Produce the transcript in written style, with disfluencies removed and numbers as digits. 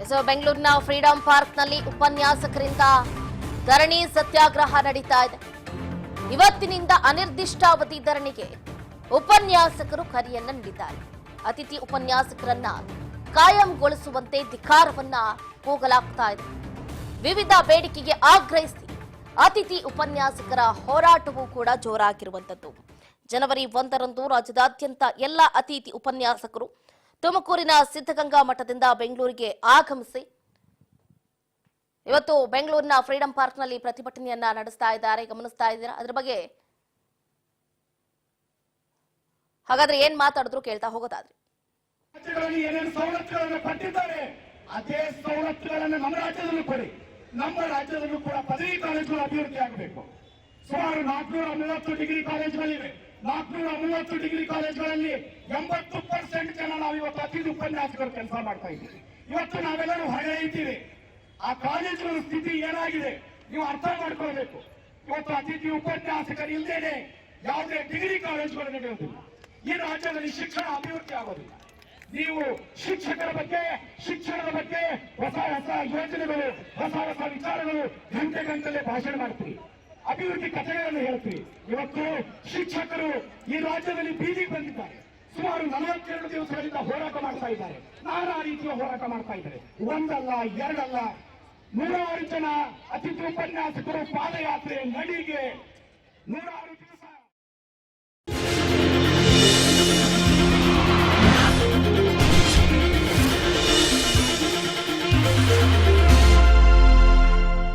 So ಬೆಂಗಳೂರಿನ freedom ಪಾರ್ಕ್ನಲ್ಲಿ ಉಪನ್ಯಾಸಕರಿಂದ ಧರಣಿ ಸತ್ಯಾಗ್ರಹ ನಡೀತಾ ಇದೆ. ಇವತ್ತಿನಿಂದ ಅನಿರ್ದಿಷ್ಟಾವಧಿ ಧರಣಿಗೆ ಉಪನ್ಯಾಸಕರು ಕರೆಯನ್ನ ನೀಡಿದ್ದಾರೆ. ಅತಿಥಿ ಉಪನ್ಯಾಸಕರನ್ನ ಕಾಯಂಗೊಳಿಸುವಂತೆ ಧಿಕ್ಕಾರವನ್ನ ಕೂಗಲಾಗ್ತಾ ಇದೆ. ವಿವಿಧ ಬೇಡಿಕೆಗೆ ಆಗ್ರಹಿಸಿ ಅತಿಥಿ ಉಪನ್ಯಾಸಕರ ಹೋರಾಟವೂ ಕೂಡ ಜೋರಾಗಿರುವಂತದ್ದು. ಜನವರಿ 1ರಂದು ರಾಜ್ಯದಾದ್ಯಂತ ಎಲ್ಲ ಅತಿಥಿ ಉಪನ್ಯಾಸಕರು ತುಮಕೂರಿನ ಸಿದ್ಧಗಂಗಾ ಮಠದಿಂದ ಬೆಂಗಳೂರಿಗೆ ಆಗಮಿಸಿ ಇವತ್ತು ಬೆಂಗಳೂರಿನ ಫ್ರೀಡಂ ಪಾರ್ಕ್ನಲ್ಲಿ ಪ್ರತಿಭಟನೆಯನ್ನ ನಡೆಸ್ತಾ ಇದ್ದಾರೆ. ಗಮನಿಸ್ತಾ ಇದ್ದೀರಾ ಅದರ ಬಗ್ಗೆ. ಹಾಗಾದ್ರೆ ಏನ್ ಮಾತಾಡಿದ್ರು ಕೇಳ್ತಾ ಹೋಗೋದಾದ್ರೆ, ಏನೇನು ಸವಲತ್ತುಗಳನ್ನು ಪಟ್ಟಿದ್ದಾರೆ ಅದೇ ಸವಲತ್ತುಗಳನ್ನು ನಮ್ಮ ರಾಜ್ಯದಲ್ಲೂ ಕೊಡಿ. ನಮ್ಮ ರಾಜ್ಯದಲ್ಲೂ ಕೂಡ ಪದವಿ ಕಾಲೇಜುಗಳು ಅಭಿವೃದ್ಧಿ ಆಗಬೇಕು. ಸುಮಾರು 430 ಡಿಗ್ರಿ ಕಾಲೇಜುಗಳಿವೆ. 430 ಡಿಗ್ರಿ ಕಾಲೇಜುಗಳಲ್ಲಿ 80% ಜನ ನಾವು ಇವತ್ತು ಅತಿಥಿ ಉಪನ್ಯಾಸಕರು ಕೆಲಸ ಮಾಡ್ತಾ ಇದ್ದೀವಿ. ಇವತ್ತು ನಾವೆಲ್ಲರೂ ಹೊರಗಡೆ ಇದ್ದೀವಿ. ಆ ಕಾಲೇಜುಗಳ ಸ್ಥಿತಿ ಏನಾಗಿದೆ ನೀವು ಅರ್ಥ ಮಾಡ್ಕೊಳ್ಬೇಕು. ಇವತ್ತು ಅತಿಥಿ ಉಪನ್ಯಾಸಕರು ಇಲ್ಲದೇನೆ ಯಾವುದೇ ಡಿಗ್ರಿ ಕಾಲೇಜುಗಳು ನಡೆಯೋದಿಲ್ಲ. ಈ ರಾಜ್ಯದಲ್ಲಿ ಶಿಕ್ಷಣ ಅಭಿವೃದ್ಧಿ ಆಗೋದಿಲ್ಲ. ನೀವು ಶಿಕ್ಷಕರ ಬಗ್ಗೆ, ಶಿಕ್ಷಣದ ಬಗ್ಗೆ ಹೊಸ ಹೊಸ ಯೋಜನೆಗಳು, ಹೊಸ ಹೊಸ ವಿಚಾರಗಳು ಗಂಟೆಗಟ್ಟಲೆ ಭಾಷಣ ಮಾಡ್ತೀರಿ, ಅಭಿವೃದ್ಧಿ ಕಥೆಗಳನ್ನು ಹೇಳ್ತೀರಿ. ಇವತ್ತು ಶಿಕ್ಷಕರು ಈ ರಾಜ್ಯದಲ್ಲಿ ಬೀದಿಗೆ ಬಂದಿದ್ದಾರೆ. ಸುಮಾರು 42 ದಿವಸಗಳಿಂದ ಹೋರಾಟ ಮಾಡ್ತಾ ಇದ್ದಾರೆ. ನಾನಾ ರೀತಿಯ ಹೋರಾಟ ಮಾಡ್ತಾ ಇದ್ದಾರೆ. ಒಂದಲ್ಲ ಎರಡಲ್ಲ, 100 ಜನ ಅತಿಥಿ ಉಪನ್ಯಾಸಕರು ಪಾದಯಾತ್ರೆ ನಡಿಗೆ 100